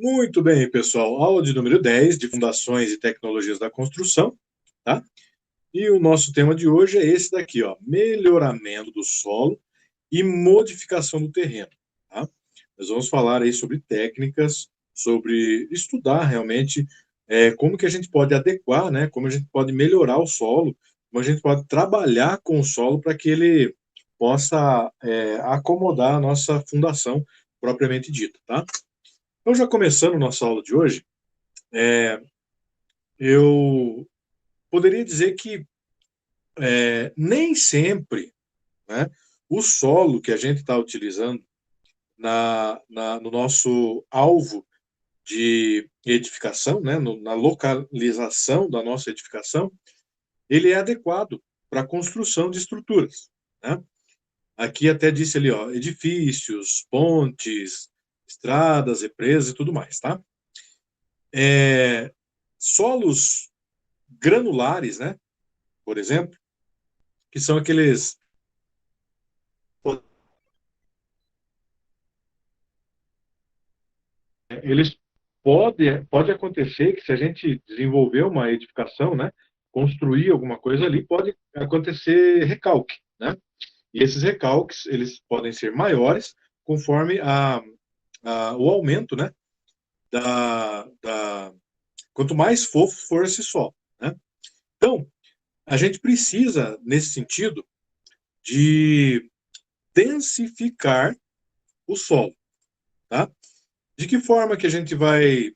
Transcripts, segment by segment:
Muito bem, pessoal. Aula de número 10 de Fundações e Tecnologias da Construção, tá? E o nosso tema de hoje é esse daqui, ó, melhoramento do solo e modificação do terreno, tá? Nós vamos falar aí sobre técnicas, sobre estudar realmente como que a gente pode adequar, né? Como a gente pode melhorar o solo, como a gente pode trabalhar com o solo para que ele possa acomodar a nossa fundação propriamente dita, tá? Então, já começando nossa aula de hoje, eu poderia dizer que nem sempre, né, o solo que a gente está utilizando no nosso alvo de edificação, né, na localização da nossa edificação, ele é adequado para a construção de estruturas, né? Aqui até disse ali, ó, edifícios, pontes, estradas, represas e tudo mais, tá? Solos granulares, né, por exemplo, que são aqueles. Eles pode acontecer que se a gente desenvolver uma edificação, né, construir alguma coisa ali, pode acontecer recalque, né? E esses recalques, eles podem ser maiores conforme o aumento, né, quanto mais fofo for esse solo, né? Então, a gente precisa, nesse sentido, de densificar o solo, tá? De que forma que a gente vai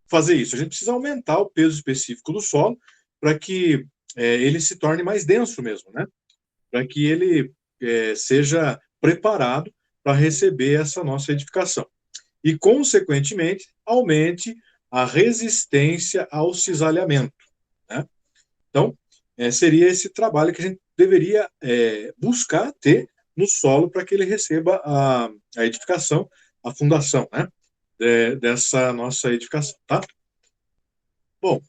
fazer isso? A gente precisa aumentar o peso específico do solo para que ele se torne mais denso mesmo, né? Para que ele seja preparado para receber essa nossa edificação. E, consequentemente, aumente a resistência ao cisalhamento, né? Então, seria esse trabalho que a gente deveria buscar ter no solo para que ele receba a edificação, a fundação, né? Dessa nossa edificação, tá? Bom,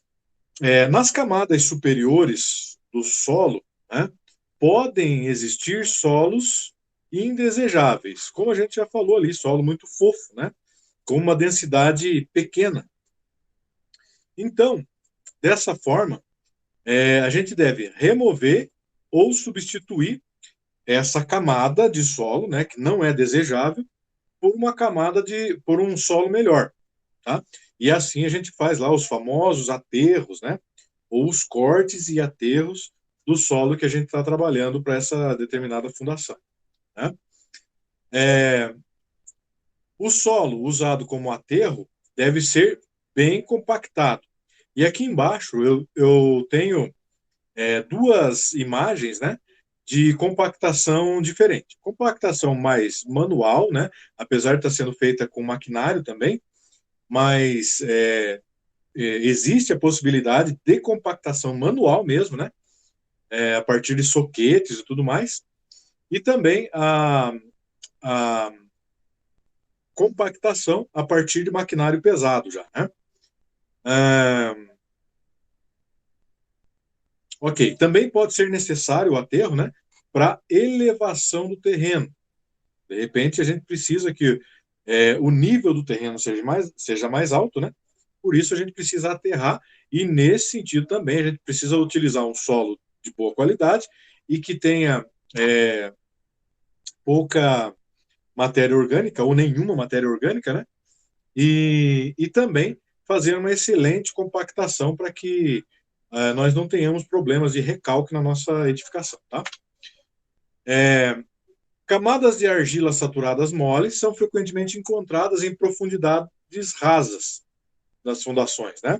nas camadas superiores do solo, né, podem existir solos indesejáveis, como a gente já falou ali, solo muito fofo, né, com uma densidade pequena. Então, dessa forma, a gente deve remover ou substituir essa camada de solo, né, que não é desejável, por um solo melhor, tá? E assim a gente faz lá os famosos aterros, né? Ou os cortes e aterros do solo que a gente está trabalhando para essa determinada fundação, né? O solo usado como aterro deve ser bem compactado. E aqui embaixo eu tenho duas imagens, né? De compactação diferente. Compactação mais manual, né? Apesar de estar sendo feita com maquinário também, mas existe a possibilidade de compactação manual mesmo, né? A partir de soquetes e tudo mais, e também a compactação a partir de maquinário pesado já, né? Ok, também pode ser necessário o aterro, né? Para elevação do terreno. De repente, a gente precisa que o nível do terreno seja mais alto, né? Por isso, a gente precisa aterrar, e nesse sentido também, a gente precisa utilizar um solo de boa qualidade e que tenha pouca matéria orgânica, ou nenhuma matéria orgânica, né? E também fazer uma excelente compactação para que nós não tenhamos problemas de recalque na nossa edificação, tá? Camadas de argila saturadas moles são frequentemente encontradas em profundidades rasas das fundações, né?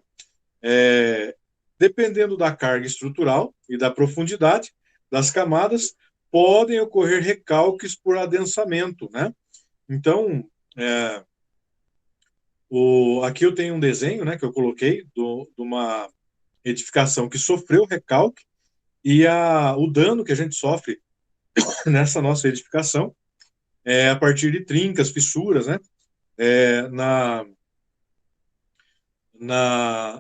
Dependendo da carga estrutural e da profundidade das camadas, podem ocorrer recalques por adensamento, né? Então, aqui eu tenho um desenho, né, que eu coloquei de uma edificação que sofreu recalque e o dano que a gente sofre nessa nossa edificação a partir de trincas, fissuras, né, é, na,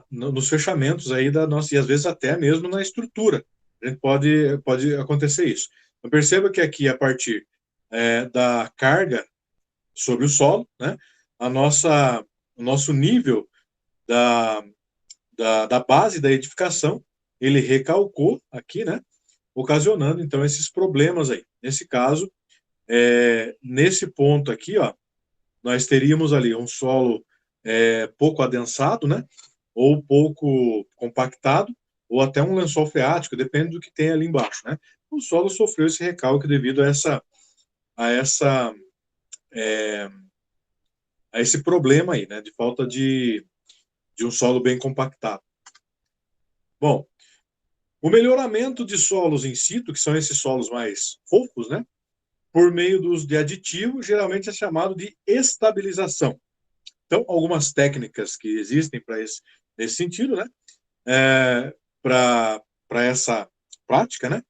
nos fechamentos aí da nossa, e às vezes até mesmo na estrutura. A gente pode acontecer isso. Então, perceba que aqui, a partir da carga sobre o solo, né, o nosso nível da base da edificação, ele recalcou aqui, né? Ocasionando, então, esses problemas aí. Nesse caso, nesse ponto aqui, ó, nós teríamos ali um solo pouco adensado, né? Ou pouco compactado, ou até um lençol freático, depende do que tem ali embaixo, né? O solo sofreu esse recalque devido a essa a esse problema aí, né? De falta de um solo bem compactado. Bom, o melhoramento de solos in situ, que são esses solos mais fofos, né? Por meio de aditivos, geralmente é chamado de estabilização. Então, algumas técnicas que existem para nesse sentido, né? Para essa prática, né?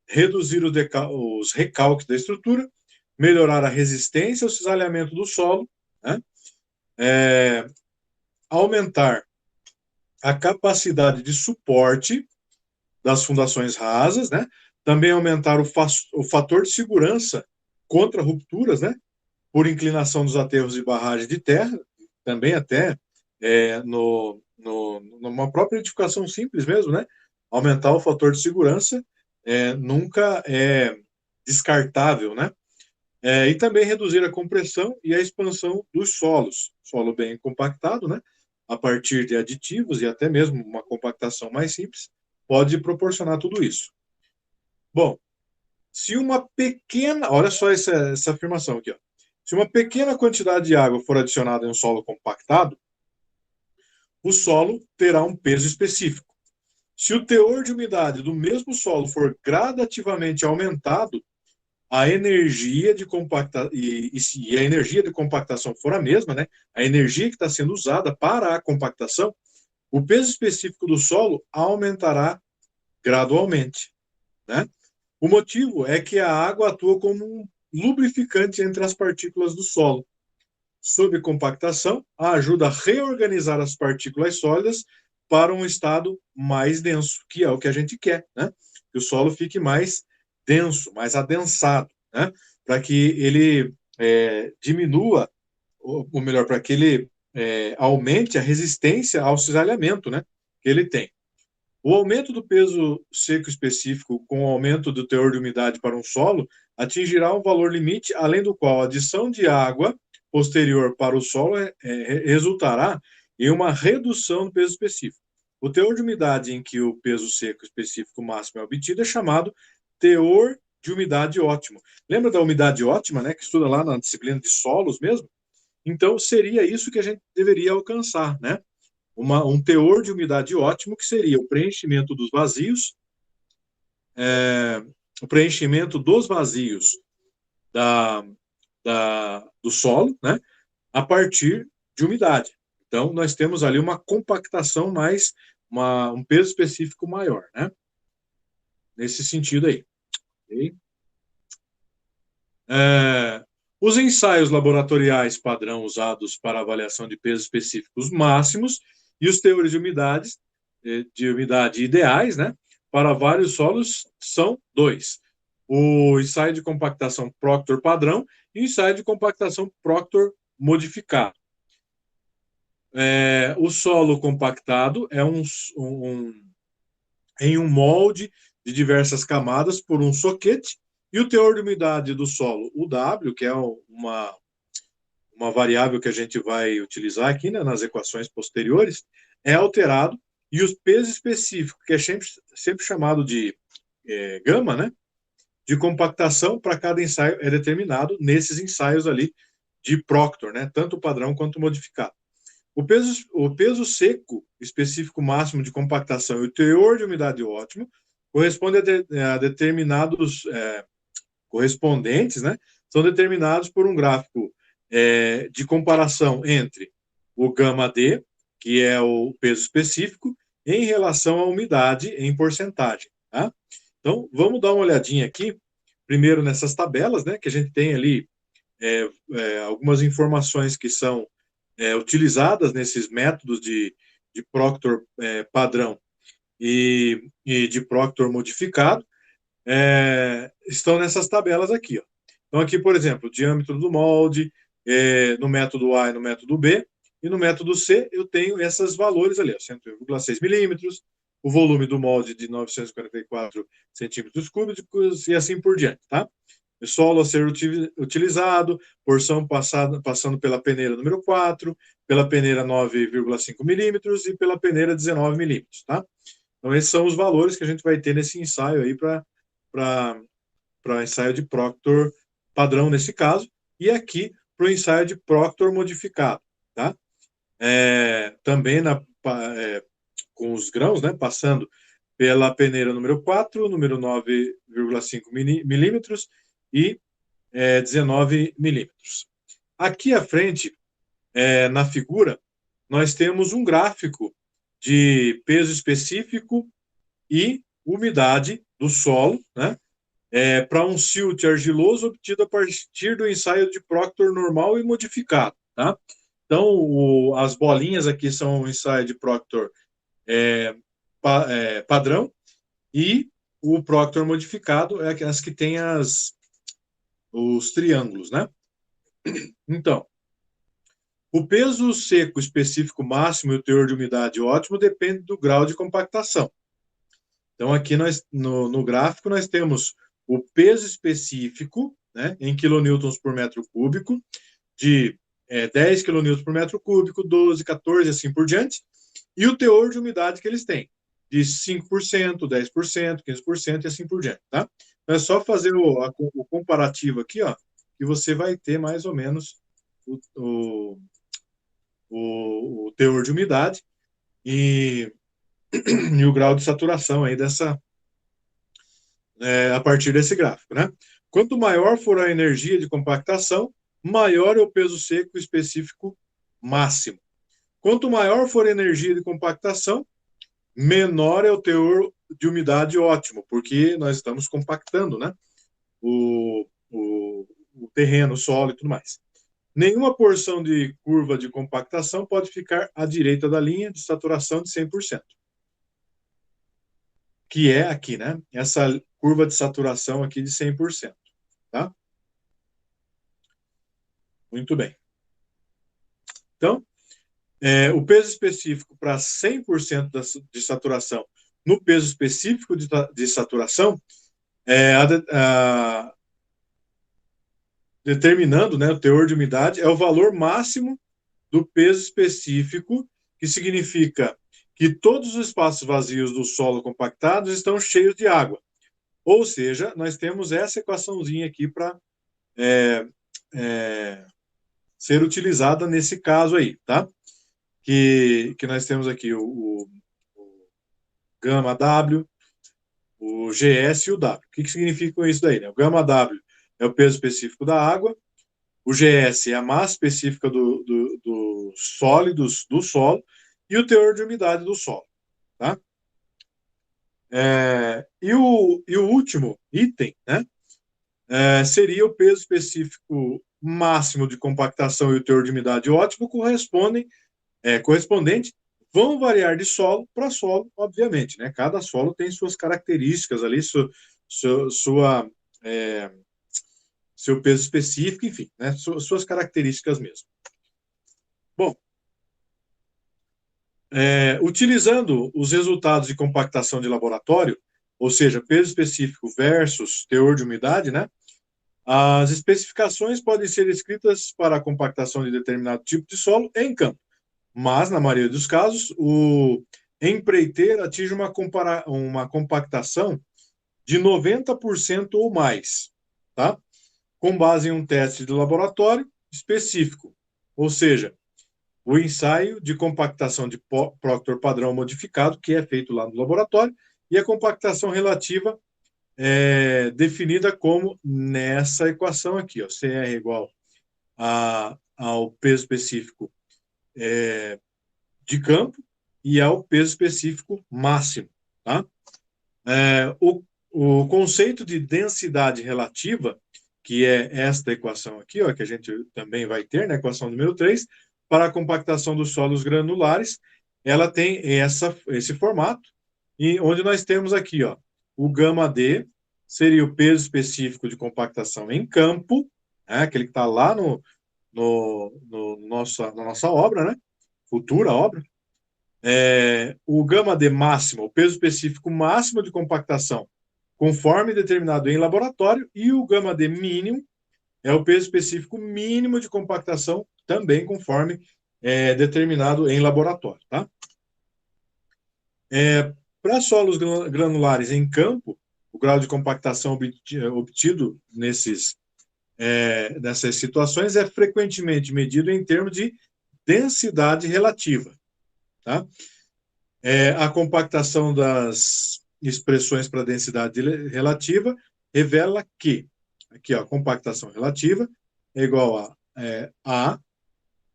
Reduzir os recalques da estrutura, melhorar a resistência ao cisalhamento do solo, né? Aumentar a capacidade de suporte das fundações rasas, né? Também aumentar o fator de segurança contra rupturas, né? Por inclinação dos aterros de barragem de terra, também até numa própria edificação simples mesmo, né? Aumentar o fator de segurança nunca é descartável, né? E também reduzir a compressão e a expansão dos solos. Solo bem compactado, né? A partir de aditivos e até mesmo uma compactação mais simples, pode proporcionar tudo isso. Bom, se uma pequena, olha só essa afirmação aqui, ó. Se uma pequena quantidade de água for adicionada em um solo compactado, o solo terá um peso específico. Se o teor de umidade do mesmo solo for gradativamente aumentado, a energia de compactação e a energia de compactação for a mesma, né? A energia que está sendo usada para a compactação, o peso específico do solo aumentará gradualmente, né? O motivo é que a água atua como um lubrificante entre as partículas do solo. Sob compactação, ajuda a reorganizar as partículas sólidas para um estado mais denso, que é o que a gente quer, né? Que o solo fique mais denso, mais adensado, né? Para que ele diminua, ou melhor, para que ele aumente a resistência ao cisalhamento, né? Que ele tem. O aumento do peso seco específico com o aumento do teor de umidade para um solo atingirá um valor limite, além do qual a adição de água posterior para o solo resultará em uma redução do peso específico. O teor de umidade em que o peso seco específico máximo é obtido é chamado teor de umidade ótimo. Lembra da umidade ótima, né, que estuda lá na disciplina de solos mesmo? Então, seria isso que a gente deveria alcançar, né? Um teor de umidade ótimo, que seria o preenchimento dos vazios, o preenchimento dos vazios da, do solo, né, a partir de umidade. Então, nós temos ali uma compactação mais, um peso específico maior, né? Nesse sentido aí. Okay? Os ensaios laboratoriais padrão usados para avaliação de pesos específicos máximos e os teores de umidade ideais, né, para vários solos são dois. O ensaio de compactação Proctor padrão e o ensaio de compactação Proctor modificado. O solo compactado é em um molde de diversas camadas por um soquete, e o teor de umidade do solo, o W, que é uma variável que a gente vai utilizar aqui, né, nas equações posteriores, é alterado, e o peso específico, que é sempre chamado de gama, né, de compactação para cada ensaio é determinado nesses ensaios ali de Proctor, né, tanto padrão quanto modificado. O peso seco específico máximo de compactação e o teor de umidade ótimo corresponde a determinados correspondentes, né? São determinados por um gráfico de comparação entre o gama D, que é o peso específico, em relação à umidade em porcentagem. Tá? Então, vamos dar uma olhadinha aqui, primeiro nessas tabelas, né? Que a gente tem ali algumas informações que são utilizadas nesses métodos de Proctor padrão e de Proctor modificado, estão nessas tabelas aqui. Ó. Então, aqui, por exemplo, o diâmetro do molde, no método A e no método B, e no método C eu tenho esses valores ali, 101,6 milímetros, o volume do molde de 944 centímetros cúbicos e assim por diante, tá? O solo a ser utilizado, porção passando pela peneira número 4, pela peneira 9,5 milímetros e pela peneira 19 milímetros, tá? Então, esses são os valores que a gente vai ter nesse ensaio aí para ensaio de Proctor padrão nesse caso, e aqui para o ensaio de Proctor modificado, tá? Também com os grãos, né, passando pela peneira número 4, número 9,5 milímetros e 19 milímetros. Aqui à frente, na figura, nós temos um gráfico de peso específico e umidade do solo, né, para um silt argiloso obtido a partir do ensaio de Proctor normal e modificado, tá? Então, as bolinhas aqui são o ensaio de Proctor padrão, e o Proctor modificado é aquelas que tem os triângulos, né? Então, o peso seco específico máximo e o teor de umidade ótimo depende do grau de compactação. Então, aqui no gráfico nós temos o peso específico, né, em quilonewtons por metro cúbico, de 10 kN por metro cúbico, 12, 14, assim por diante, e o teor de umidade que eles têm, de 5%, 10%, 15% e assim por diante, tá? Então é só fazer o comparativo aqui, ó, que você vai ter mais ou menos o teor de umidade e, e o grau de saturação aí a partir desse gráfico, né? Quanto maior for a energia de compactação, maior é o peso seco específico máximo. Quanto maior for a energia de compactação, menor é o teor de umidade ótimo, porque nós estamos compactando, né? O terreno, o solo e tudo mais. Nenhuma porção de curva de compactação pode ficar à direita da linha de saturação de 100%, que é aqui, né? Essa curva de saturação aqui de 100%, tá? Muito bem. Então, o peso específico para 100% de saturação no peso específico de saturação, determinando, né, o teor de umidade, é o valor máximo do peso específico, que significa que todos os espaços vazios do solo compactado estão cheios de água. Ou seja, nós temos essa equaçãozinha aqui para ser utilizada nesse caso aí, tá? Que nós temos aqui o gama W, o GS e o W. O que significa isso daí? Né? O gama W é o peso específico da água, o GS é a massa específica dos sólidos do solo e o teor de umidade do solo. Tá? E o último item, né, seria o peso específico máximo de compactação e o teor de umidade ótimo correspondente vão variar de solo para solo, obviamente. Né? Cada solo tem suas características ali, seu peso específico, enfim, né? Suas características mesmo. Bom, utilizando os resultados de compactação de laboratório, ou seja, peso específico versus teor de umidade, né? As especificações podem ser escritas para a compactação de determinado tipo de solo em campo, mas, na maioria dos casos, o empreiteiro atinge uma compactação de 90% ou mais, tá? Com base em um teste de laboratório específico, ou seja, o ensaio de compactação de Proctor padrão modificado, que é feito lá no laboratório, e a compactação relativa definida como nessa equação aqui, ó, CR igual ao peso específico de campo e ao peso específico máximo. Tá? O conceito de densidade relativa, que é esta equação aqui, ó, que a gente também vai ter, na equação número 3, para a compactação dos solos granulares, ela tem esse formato, e onde nós temos aqui, ó, o gama D seria o peso específico de compactação em campo, né, aquele que está lá na nossa obra, né? Futura obra. O gama D máximo, o peso específico máximo de compactação, conforme determinado em laboratório, e o gama D mínimo é o peso específico mínimo de compactação, também conforme determinado em laboratório, tá? Para solos granulares em campo, o grau de compactação obtido nessas situações é frequentemente medido em termos de densidade relativa, tá? A compactação das expressões para densidade relativa revela que, aqui, ó, a compactação relativa é igual a A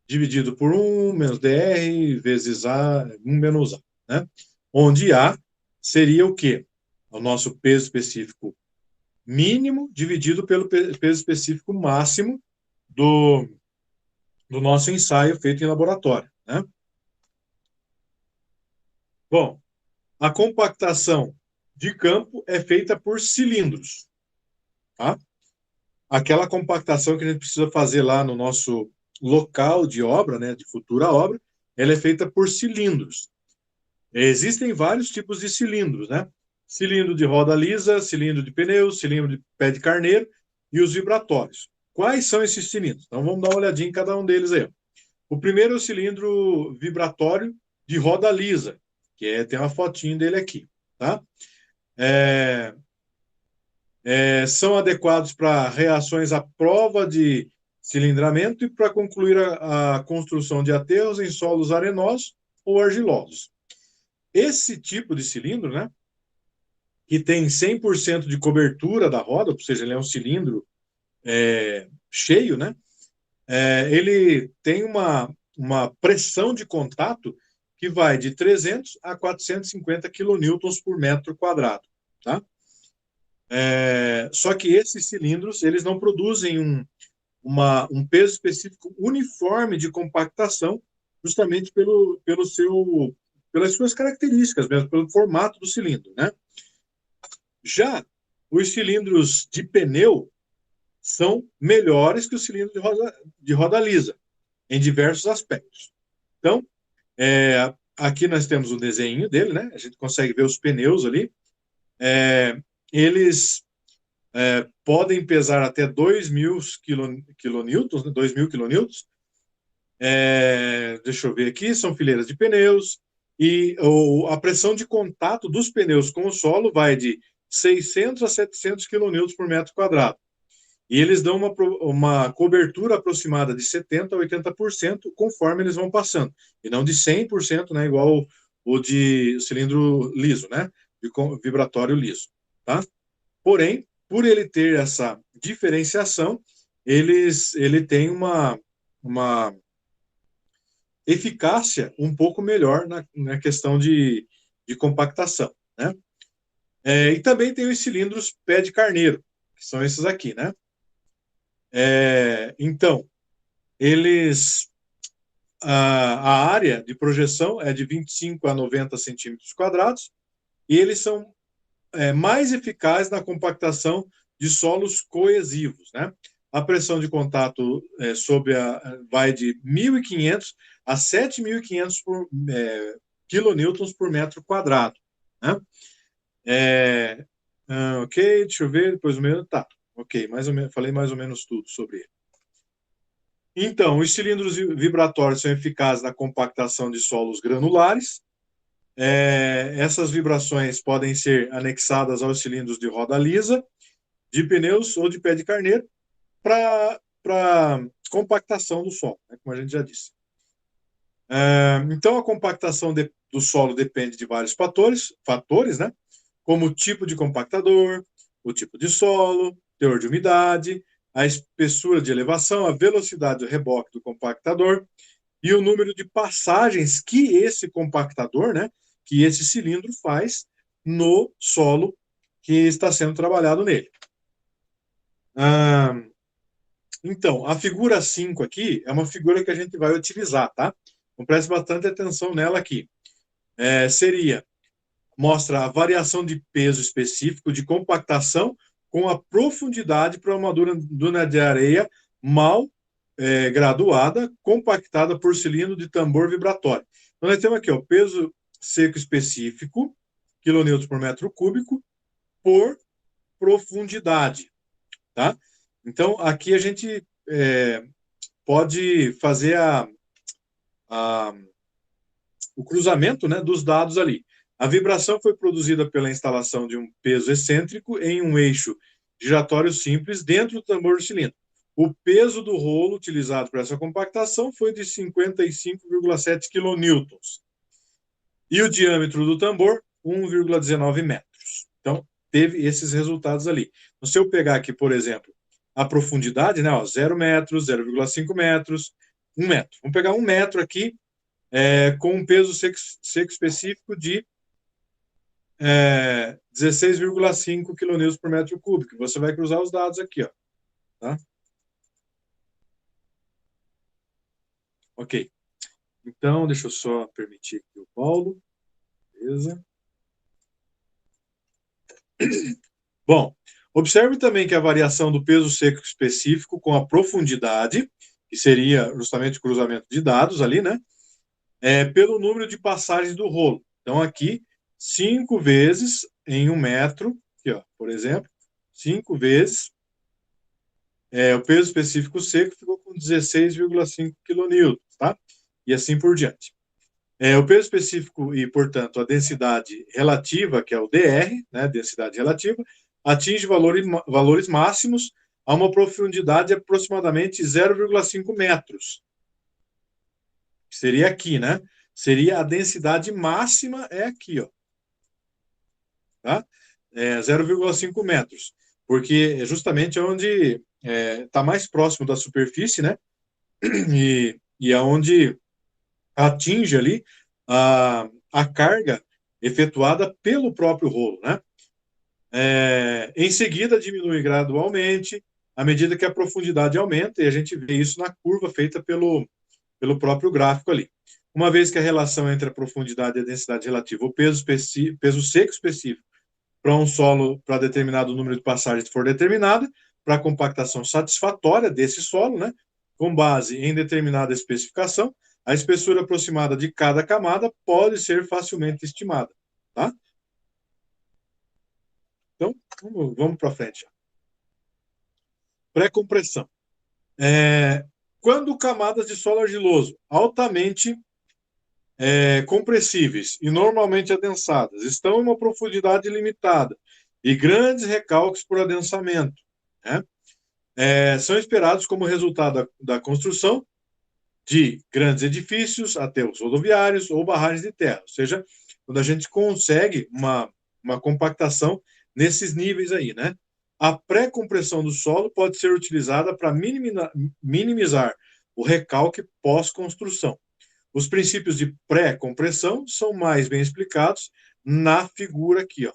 dividido por 1 menos dr vezes A, 1 menos A, né? Onde A seria o quê? O nosso peso específico mínimo dividido pelo peso específico máximo do nosso ensaio feito em laboratório, né? Bom, a compactação de campo é feita por cilindros, tá? Aquela compactação que a gente precisa fazer lá no nosso local de obra, né, de futura obra, ela é feita por cilindros. Existem vários tipos de cilindros, né? Cilindro de roda lisa, cilindro de pneu, cilindro de pé de carneiro e os vibratórios. Quais são esses cilindros? Então vamos dar uma olhadinha em cada um deles aí. O primeiro é o cilindro vibratório de roda lisa, que tem uma fotinho dele aqui, tá? São adequados para reações à prova de cilindramento e para concluir a construção de aterros em solos arenosos ou argilosos. Esse tipo de cilindro, né, que tem 100% de cobertura da roda, ou seja, ele é um cilindro cheio, né, ele tem uma pressão de contato que vai de 300 a 450 quilonewtons por metro quadrado, tá? Só que esses cilindros, eles não produzem um peso específico uniforme de compactação, justamente pelas suas características mesmo, pelo formato do cilindro, né? Já os cilindros de pneu são melhores que o cilindro de roda lisa, em diversos aspectos. Então, aqui nós temos um desenho dele, né? A gente consegue ver os pneus ali. Eles podem pesar até 2.000 quilonewtons, né? 2.000 quilonewtons. Deixa eu ver aqui, são fileiras de pneus, e a pressão de contato dos pneus com o solo vai de 600 a 700 quilonewtons por metro quadrado. E eles dão uma cobertura aproximada de 70% a 80% conforme eles vão passando, e não de 100%, né, igual o de cilindro liso, né, de vibratório liso, tá? Porém, por ele ter essa diferenciação, ele tem uma eficácia um pouco melhor na questão de compactação, né? E também tem os cilindros pé de carneiro, que são esses aqui, né? Então, a área de projeção é de 25 a 90 centímetros quadrados, e eles são mais eficazes na compactação de solos coesivos, né? A pressão de contato vai de 1.500 a 7.500 quilonewtons por metro quadrado, né? Ok, deixa eu ver, depois o meu, tá, ok, falei mais ou menos tudo sobre ele. Então, os cilindros vibratórios são eficazes na compactação de solos granulares. Essas vibrações podem ser anexadas aos cilindros de roda lisa, de pneus ou de pé de carneiro, para compactação do solo, né, como a gente já disse. Então, a compactação do solo depende de vários fatores, né, como o tipo de compactador, o tipo de solo, teor de umidade, a espessura de elevação, a velocidade do reboque do compactador e o número de passagens que esse compactador, né, que esse cilindro faz no solo que está sendo trabalhado nele. Então, a figura 5 aqui é uma figura que a gente vai utilizar, tá? Então, preste bastante atenção nela aqui. Mostra a variação de peso específico de compactação com a profundidade para uma duna de areia mal graduada, compactada por cilindro de tambor vibratório. Então, nós temos aqui o peso seco específico, quilonewtons por metro cúbico, por profundidade. Tá? Então, aqui a gente pode fazer o cruzamento, né, dos dados ali. A vibração foi produzida pela instalação de um peso excêntrico em um eixo giratório simples dentro do tambor do cilindro. O peso do rolo utilizado para essa compactação foi de 55,7 quilonewtons. E o diâmetro do tambor, 1,19 metros. Então, teve esses resultados ali. Então, se eu pegar aqui, por exemplo, a profundidade, né, 0 metros, 0,5 metros, 1 metro. Vamos pegar 1 metro aqui, com um peso seco específico de 16,5 kN por metro cúbico. Você vai cruzar os dados aqui, ó. Tá? Ok. Então, deixa eu só permitir aqui o Paulo. Beleza. Bom, observe também que a variação do peso seco específico com a profundidade, que seria justamente o cruzamento de dados ali, né? Pelo número de passagens do rolo. Então, aqui, 5 vezes em 1 metro, aqui, ó, por exemplo, 5 vezes o peso específico seco ficou com 16,5 kN, tá? E assim por diante. O peso específico e, portanto, a densidade relativa, que é o DR, né, densidade relativa, atinge valores máximos a uma profundidade de aproximadamente 0,5 metros. Seria aqui, né? Seria a densidade máxima é aqui, ó. Tá? 0,5 metros. Porque é justamente onde está mais próximo da superfície, né? E é onde atinge ali a carga efetuada pelo próprio rolo, né? Em seguida, diminui gradualmente à medida que a profundidade aumenta, e a gente vê isso na curva feita pelo próprio gráfico ali. Uma vez que a relação entre a profundidade e a densidade relativa, o peso seco específico para um solo, para determinado número de passagens for determinada, para a compactação satisfatória desse solo, né, com base em determinada especificação, a espessura aproximada de cada camada pode ser facilmente estimada. Tá? Então, vamos para frente. Pré-compressão. Quando camadas de solo argiloso altamente compressíveis e normalmente adensadas estão em uma profundidade limitada e grandes recalques por adensamento, né? São esperados como resultado da construção de grandes edifícios, aterros rodoviários ou barragens de terra, ou seja, quando a gente consegue uma compactação nesses níveis aí, né? A pré-compressão do solo pode ser utilizada para minimizar o recalque pós-construção. Os princípios de pré-compressão são mais bem explicados na figura aqui, ó.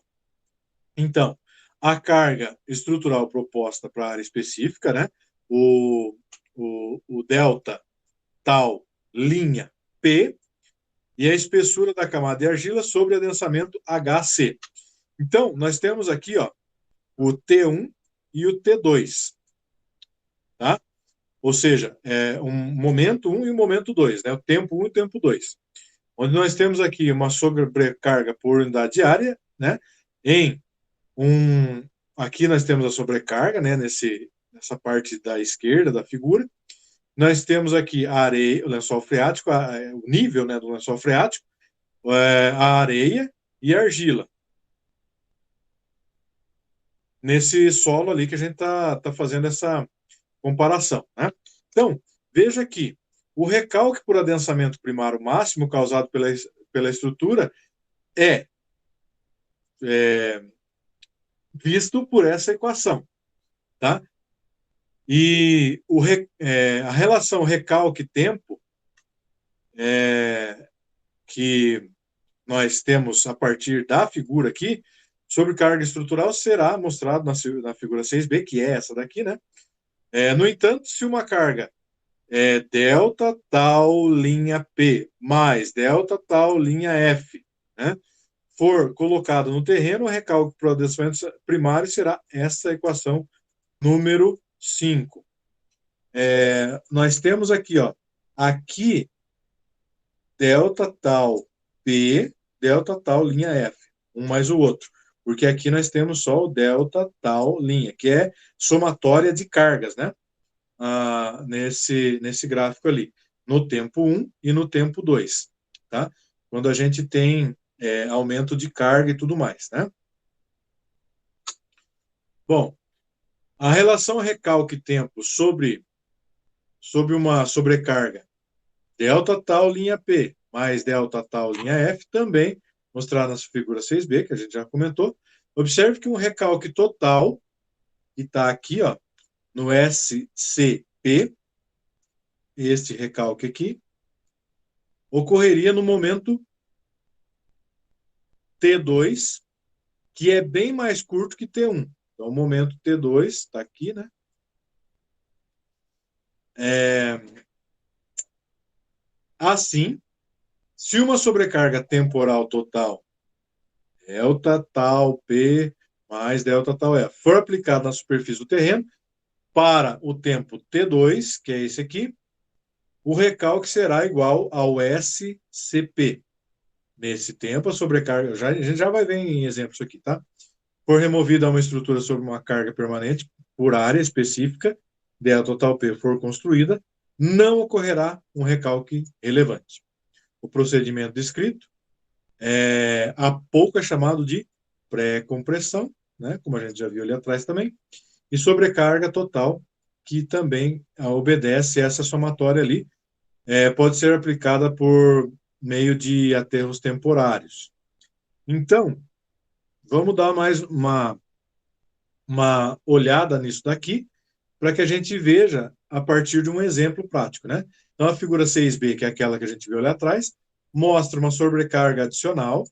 Então, a carga estrutural proposta para a área específica, né? O delta tal linha P e a espessura da camada de argila sobre adensamento HC. Então, nós temos aqui, ó, o T1 e o T2, tá? Ou seja, um momento 1 e um momento 2, né? O tempo 1 e o tempo 2. Onde nós temos aqui uma sobrecarga por unidade de área, né? Aqui nós temos a sobrecarga, né? Nessa parte da esquerda da figura. Nós temos aqui a areia, o lençol freático, o nível, né, do lençol freático, a areia e a argila. Nesse solo ali que a gente tá fazendo essa comparação, né? Então, veja aqui, o recalque por adensamento primário máximo causado pela estrutura é visto por essa equação, tá? E a relação recalque-tempo que nós temos a partir da figura aqui, sobre carga estrutural, será mostrado na figura 6b, que é essa daqui, né? No entanto, se uma carga delta tal linha P mais delta tal linha F, né, for colocado no terreno, o recalque para o adensamento primário será essa equação número 5. nós temos aqui, ó, aqui, delta tal P, delta tal linha F, um mais o outro. Porque aqui nós temos só o delta tal linha, que é somatória de cargas, né? Nesse gráfico ali, no tempo 1 e no tempo 2, tá? Quando a gente tem aumento de carga e tudo mais, né? Bom, a relação recalque-tempo sobre uma sobrecarga delta tal linha P mais delta tal linha F, também mostrado nessa figura 6b, que a gente já comentou. Observe que um recalque total, que está aqui, ó, no SCP, este recalque aqui, ocorreria no momento T2, que é bem mais curto que T1. Então, o momento T2 está aqui, né? Assim, se uma sobrecarga temporal total, delta tal P mais delta tal F, for aplicada na superfície do terreno, para o tempo T2, que é esse aqui, o recalque será igual ao SCP. Nesse tempo, a sobrecarga, a gente já vai ver em exemplos aqui, tá? For removida uma estrutura sobre uma carga permanente por área específica, delta tal P for construída, não ocorrerá um recalque relevante. O procedimento descrito há pouco é chamado de pré-compressão, né, como a gente já viu ali atrás também, e sobrecarga total, que também obedece essa somatória ali, pode ser aplicada por meio de aterros temporários. Então, vamos dar mais uma olhada nisso daqui, para que a gente veja a partir de um exemplo prático, né? Então, a figura 6b, que é aquela que a gente viu ali atrás, mostra uma sobrecarga adicional,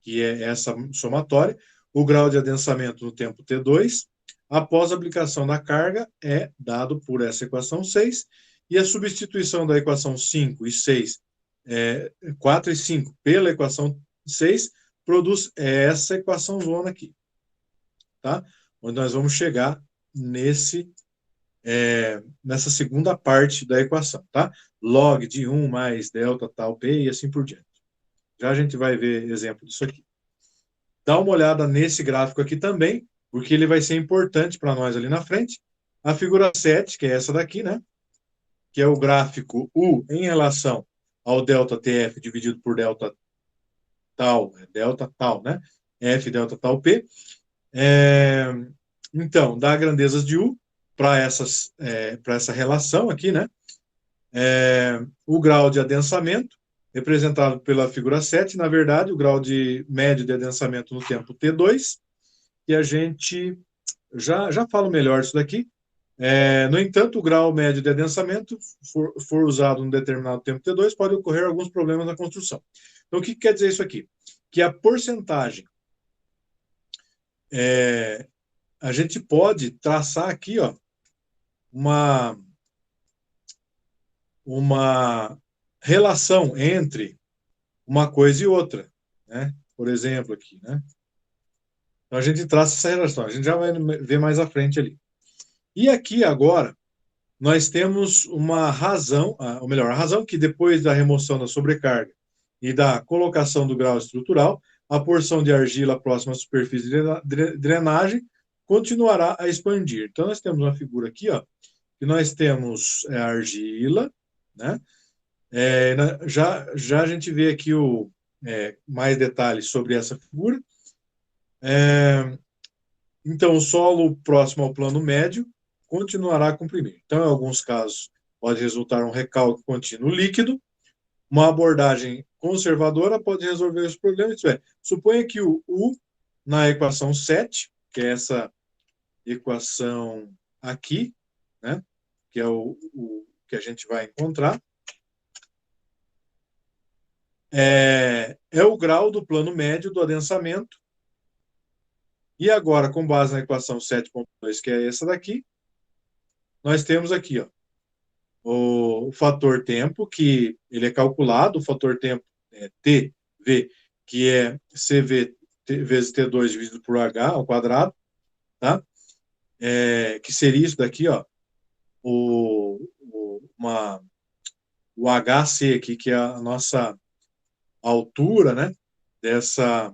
que é essa somatória, o grau de adensamento no tempo T2, após a aplicação da carga, é dado por essa equação 6, e a substituição da equação 5 e 6, 4 e 5, pela equação 6, produz essa equação zona aqui, tá? Onde nós vamos chegar nessa segunda parte da equação, tá? Log de 1 mais delta tal P e assim por diante. Já a gente vai ver exemplo disso aqui. Dá uma olhada nesse gráfico aqui também, porque ele vai ser importante para nós ali na frente. A figura 7, que é essa daqui, né? Que é o gráfico U em relação ao delta TF dividido por delta tal, né? F delta tal P. Então, dá grandezas de U para essa relação aqui, né? O grau de adensamento, representado pela figura 7, na verdade, o grau de médio de adensamento no tempo T2, e a gente já falo melhor isso daqui. No entanto, o grau médio de adensamento for usado num determinado tempo T2, pode ocorrer alguns problemas na construção. Então, o que quer dizer isso aqui? Que a porcentagem, a gente pode traçar aqui, ó, uma relação entre uma coisa e outra, né? Por exemplo, aqui, né? Então, a gente traça essa relação, a gente já vai ver mais à frente ali. E aqui, agora, nós temos uma razão, ou melhor, a razão que depois da remoção da sobrecarga e da colocação do grau estrutural, a porção de argila próxima à superfície de drenagem continuará a expandir. Então, nós temos uma figura aqui, ó, que nós temos a argila, né? Já a gente vê aqui mais detalhes sobre essa figura. Então, o solo próximo ao plano médio continuará a comprimir. Então, em alguns casos, pode resultar um recalque contínuo líquido. Uma abordagem conservadora pode resolver os problemas. Suponha que o U, na equação 7, que é essa equação aqui, né, que é o que a gente vai encontrar, é o grau do plano médio do adensamento. E agora, com base na equação 7.2, que é essa daqui, nós temos aqui, ó, o fator tempo, que ele é calculado, o fator tempo é TV, que é CV vezes T2 dividido por H ao quadrado, tá? Que seria isso daqui, ó, o HC aqui, que é a nossa altura, né, dessa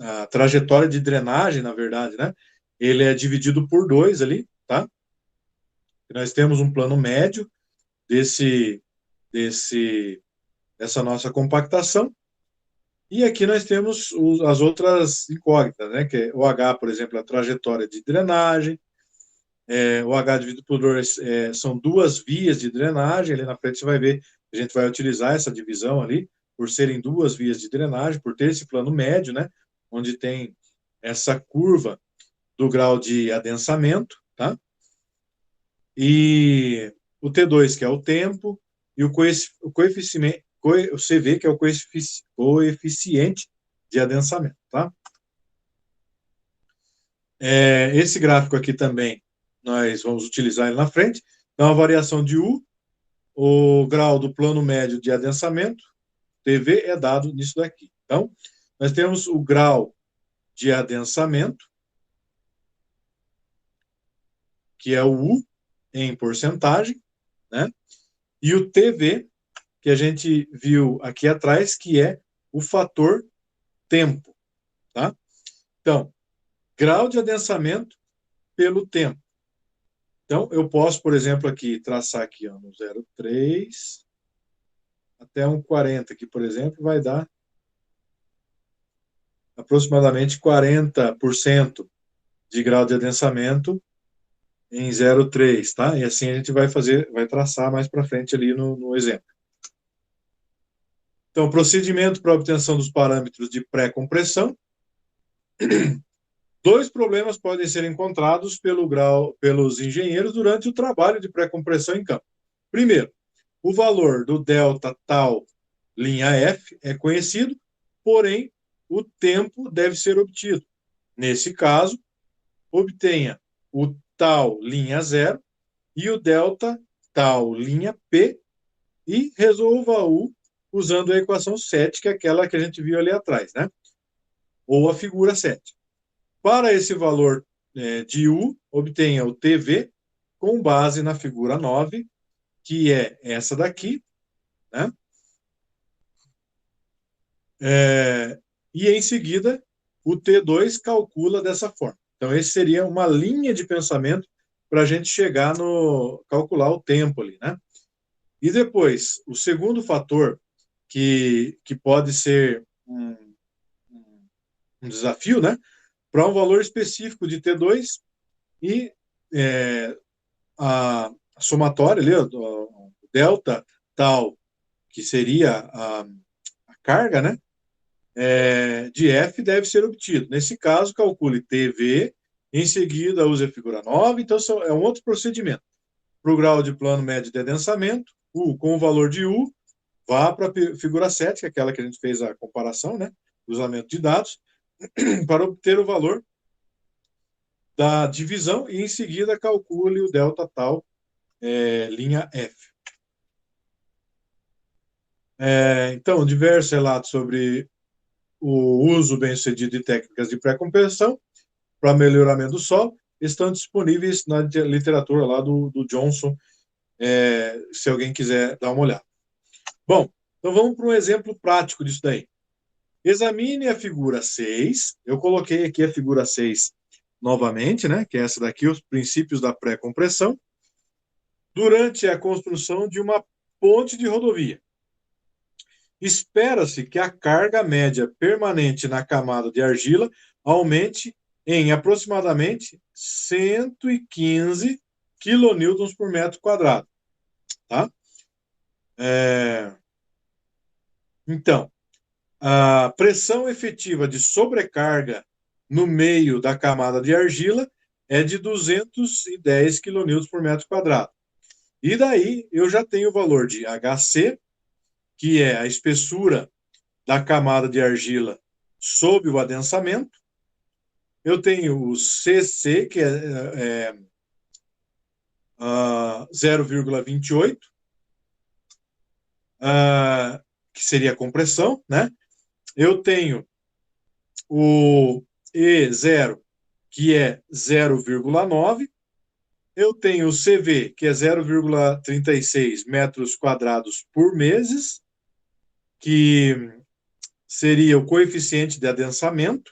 a trajetória de drenagem, na verdade, né, ele é dividido por 2 ali, tá? E nós temos um plano médio desse, dessa nossa compactação, e aqui nós temos as outras incógnitas, né, que é o H, por exemplo, a trajetória de drenagem, o H dividido por 2 são 2 vias de drenagem, ali na frente você vai ver, a gente vai utilizar essa divisão ali, por serem 2 vias de drenagem, por ter esse plano médio, né, onde tem essa curva do grau de adensamento, tá? E o T2, que é o tempo, e o coeficiente, o CV, que é o coeficiente de adensamento, tá? Esse gráfico aqui também, nós vamos utilizar ele na frente. Então, a variação de U, o grau do plano médio de adensamento, TV, é dado nisso daqui. Então, nós temos o grau de adensamento, que é o U em porcentagem, né? E o TV, que a gente viu aqui atrás, que é o fator tempo, tá? Então, grau de adensamento pelo tempo. Então, eu posso, por exemplo, aqui traçar aqui, ó, no 0,3 até um 40, que, por exemplo, vai dar aproximadamente 40% de grau de adensamento em 0,3, tá? E assim a gente vai fazer, vai traçar mais para frente ali no exemplo. Então, procedimento para obtenção dos parâmetros de pré-compressão. 2 problemas podem ser encontrados pelos engenheiros durante o trabalho de pré-compressão em campo. Primeiro, o valor do delta tal linha F é conhecido, porém, o tempo deve ser obtido. Nesse caso, obtenha o tal linha 0 e o delta tal linha P e resolva-o usando a equação 7, que é aquela que a gente viu ali atrás, né? Ou a figura 7. Para esse valor de U, obtenha o TV com base na figura 9, que é essa daqui, né? E em seguida, o T2 calcula dessa forma. Então, esse seria uma linha de pensamento para a gente chegar no calcular o tempo ali, né? E depois, o segundo fator que pode ser um desafio, né? Para um valor específico de T2 e a somatória ali, o delta tal, que seria a carga, né? De F deve ser obtido. Nesse caso, calcule TV, em seguida use a figura 9, então é um outro procedimento. Para o grau de plano médio de adensamento, U com o valor de U, vá para a figura 7, que é aquela que a gente fez a comparação, né? Cruzamento de dados, para obter o valor da divisão e em seguida calcule o delta tal, linha F. Então, diversos relatos sobre o uso bem-sucedido de técnicas de pré-compressão para melhoramento do solo estão disponíveis na literatura lá do Johnson, se alguém quiser dar uma olhada. Bom, então vamos para um exemplo prático disso daí. Examine a figura 6. Eu coloquei aqui a figura 6 novamente, né, que é essa daqui, os princípios da pré-compressão, durante a construção de uma ponte de rodovia. Espera-se que a carga média permanente na camada de argila aumente em aproximadamente 115 kN por metro quadrado. Tá? Então, a pressão efetiva de sobrecarga no meio da camada de argila é de 210 kN por metro quadrado. E daí eu já tenho o valor de HC, que é a espessura da camada de argila sob o adensamento. Eu tenho o CC, que é 0,28, que seria a compressão, né? Eu tenho o E0, que é 0,9. Eu tenho o CV, que é 0,36 metros quadrados por meses, que seria o coeficiente de adensamento,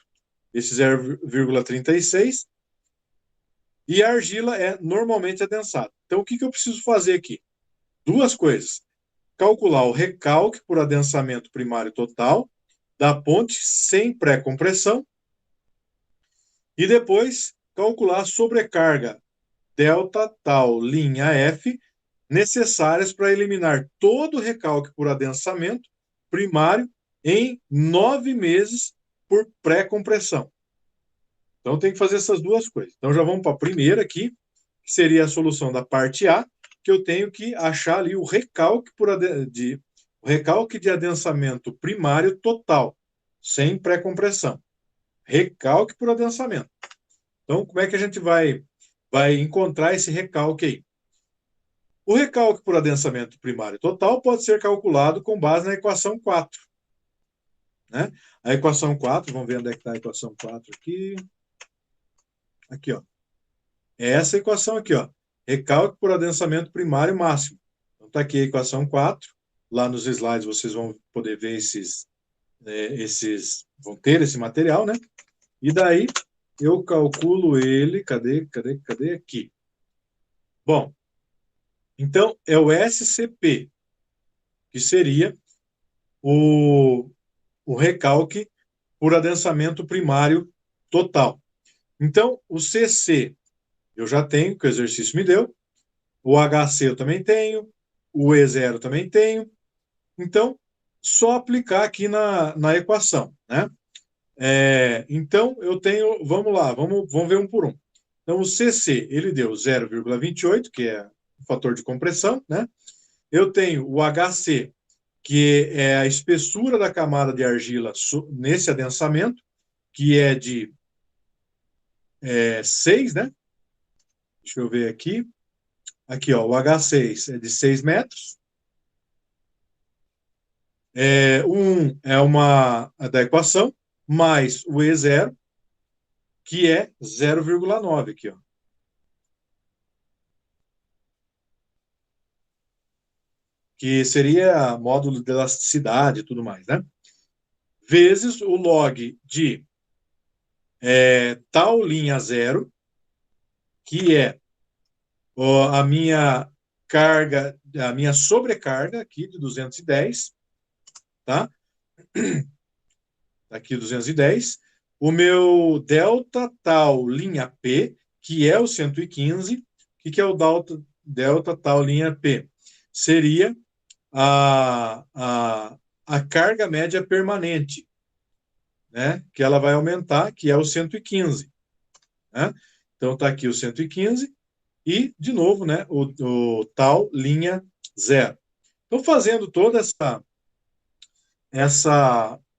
esse 0,36, e a argila é normalmente adensada. Então, o que eu preciso fazer aqui? Duas coisas. Calcular o recalque por adensamento primário total da ponte sem pré-compressão e depois calcular a sobrecarga delta tal linha F necessárias para eliminar todo o recalque por adensamento primário em 9 meses por pré-compressão. Então tem que fazer essas duas coisas. Então já vamos para a primeira aqui, que seria a solução da parte A, que eu tenho que achar ali o recalque de adensamento primário total, sem pré-compressão. Recalque por adensamento. Então, como é que a gente vai encontrar esse recalque aí? O recalque por adensamento primário total pode ser calculado com base na equação 4. Né? A equação 4, vamos ver onde é que está a equação 4 aqui. Aqui, ó. É essa equação aqui, ó. Recalque por adensamento primário máximo. Então, está aqui a equação 4. Lá nos slides vocês vão poder ver vão ter esse material, né? E daí eu calculo ele, cadê aqui? Bom, então é o SCP, que seria o recalque por adensamento primário total. Então, o CC eu já tenho, que o exercício me deu, o HC eu também tenho, o E0 também tenho. Então, só aplicar aqui na equação, né? Então, eu tenho, vamos lá, vamos ver um por um. Então, o CC, ele deu 0,28, que é o fator de compressão, né? Eu tenho o HC, que é a espessura da camada de argila nesse adensamento, que é de 6, né? Deixa eu ver aqui. Aqui, ó, o H6 é de 6 metros. É uma da equação, mais o E0, que é 0,9 aqui, ó. Que seria módulo de elasticidade e tudo mais, né? Vezes o log de tal linha zero, que é a minha carga, a minha sobrecarga aqui de 210, tá? Aqui 210. O meu delta tal linha P, que é o 115. O que é o delta tal linha P? Seria a carga média permanente, né? Que ela vai aumentar, que é o 115. Né? Então está aqui o 115 e, de novo, né, o tal linha zero. Então, fazendo toda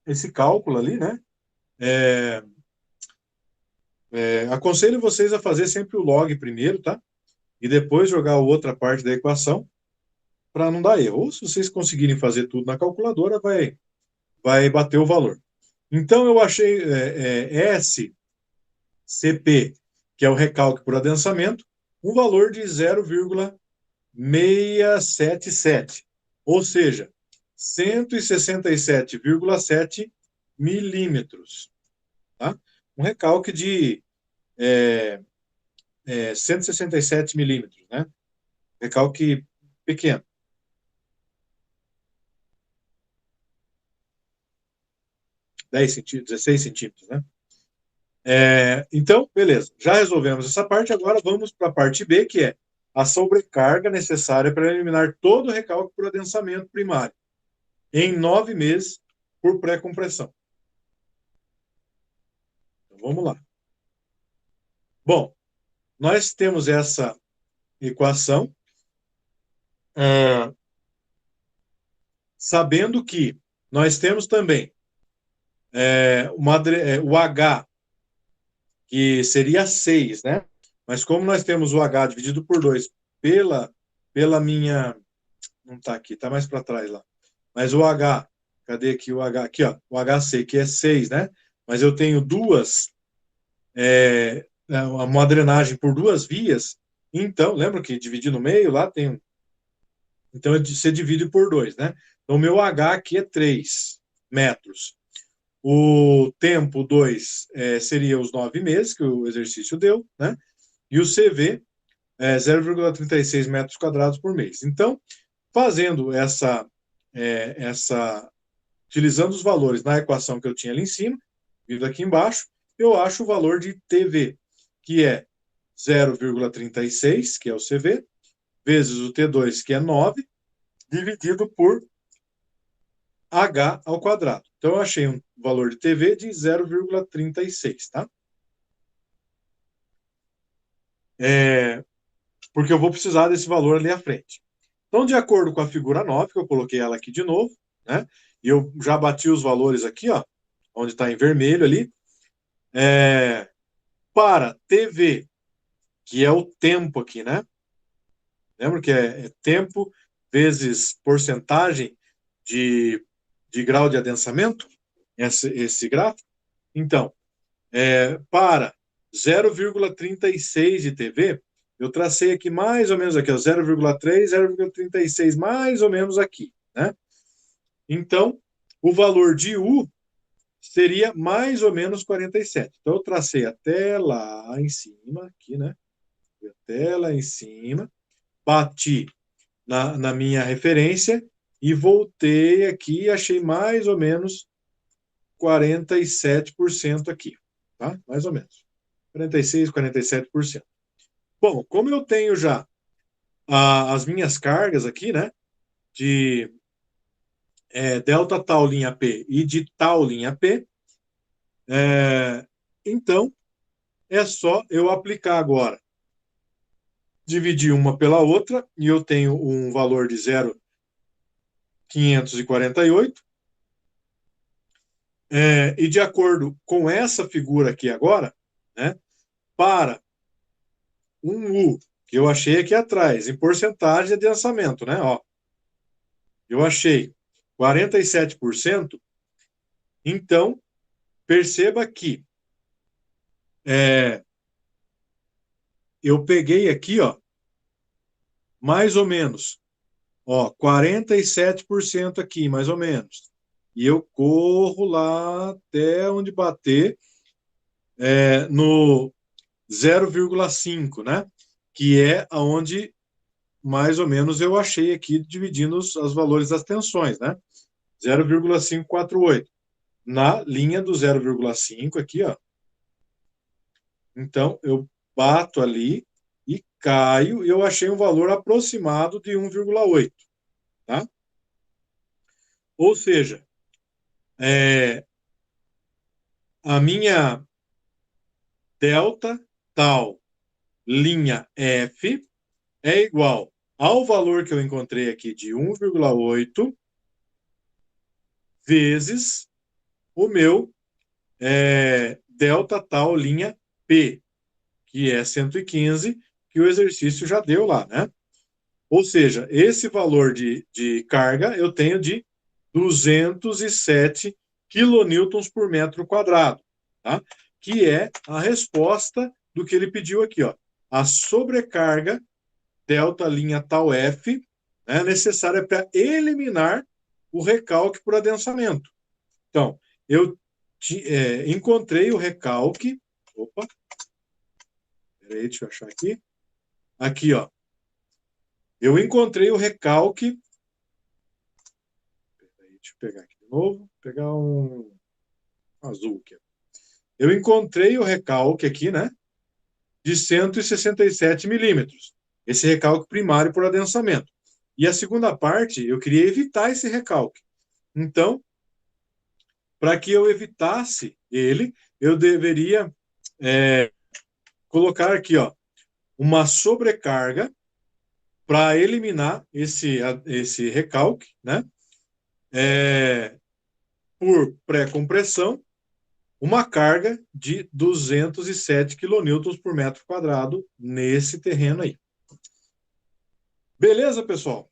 esse cálculo ali, né? Aconselho vocês a fazer sempre o log primeiro, tá? E depois jogar a outra parte da equação para não dar erro. Ou se vocês conseguirem fazer tudo na calculadora, vai bater o valor. Então, eu achei SCP, que é o recalque por adensamento, um valor de 0,677, ou seja, 167,7 milímetros. Tá? Um recalque de 167 milímetros, né? Recalque pequeno. Centímetros, 16 centímetros, né? Então, beleza. Já resolvemos essa parte, agora vamos para a parte B, que é a sobrecarga necessária para eliminar todo o recalque por adensamento primário, em 9 meses por pré-compressão. Então, vamos lá. Bom, nós temos essa equação, sabendo que nós temos também o H, que seria 6, né? Mas como nós temos o H dividido por 2 pela minha... Não está aqui, está mais para trás lá. Mas o H, cadê aqui o H? Aqui, ó, o HC, que é 6, né? Mas eu tenho uma drenagem por duas vias, Então, lembra que dividir no meio, lá tem um... Então, você divide por 2, né? Então, o meu H aqui é 3 metros. O tempo 2 seria os 9 meses que o exercício deu, né? E o CV é 0,36 metros quadrados por mês. Então, fazendo utilizando os valores na equação que eu tinha ali em cima, vindo aqui embaixo, eu acho o valor de TV, que é 0,36, que é o CV, vezes o T2, que é 9, dividido por H ao quadrado. Então, eu achei um valor de TV de 0,36, tá? Porque eu vou precisar desse valor ali à frente. Então, de acordo com a figura 9, que eu coloquei ela aqui de novo, né? E eu já bati os valores aqui, ó, onde está em vermelho ali. Para TV, que é o tempo aqui, né? Lembra que é tempo vezes porcentagem de grau de adensamento? Esse gráfico? Então, para 0,36 de TV, eu tracei aqui mais ou menos aqui, 0,3, 0,36, mais ou menos aqui, né? Então, o valor de U seria mais ou menos 47. Então, eu tracei até lá em cima, aqui, né? Até lá em cima, bati na minha referência e voltei aqui e achei mais ou menos 47% aqui, tá? Mais ou menos. 46, 47%. Bom, como eu tenho já as minhas cargas aqui, né? De delta tal linha P e de tal linha P, então é só eu aplicar agora. Dividir uma pela outra e eu tenho um valor de 0,548. E de acordo com essa figura aqui agora, né, para um U, que eu achei aqui atrás, em porcentagem de adensamento, né? Ó, eu achei 47%. Então, perceba que eu peguei aqui, ó, mais ou menos, ó, 47% aqui, mais ou menos. E eu corro lá até onde bater no 0,5, né? Que é aonde mais ou menos eu achei aqui dividindo os valores das tensões, né? 0,548 na linha do 0,5 aqui, ó. Então eu bato ali e caio e eu achei um valor aproximado de 1,8, tá? Ou seja, a minha delta tal linha F é igual ao valor que eu encontrei aqui de 1,8 vezes o meu delta tal linha P, que é 115, que o exercício já deu lá, né? Ou seja, esse valor de carga eu tenho de 207 quilonewtons por metro quadrado, tá? Que é a resposta do que ele pediu aqui, ó. A sobrecarga delta linha tal F necessária para eliminar o recalque por adensamento. Então, eu encontrei o recalque. Opa, peraí, deixa eu achar aqui. Aqui, ó. Eu encontrei o recalque. Peraí, deixa eu pegar aqui de novo. Vou pegar um azul aqui. Eu encontrei o recalque aqui, né? De 167 milímetros. Esse recalque primário por adensamento. E a segunda parte, eu queria evitar esse recalque. Então, para que eu evitasse ele, eu deveria colocar aqui, ó, uma sobrecarga para eliminar esse recalque, né? Por pré-compressão, uma carga de 207 quilonewtons por metro quadrado nesse terreno aí. Beleza, pessoal?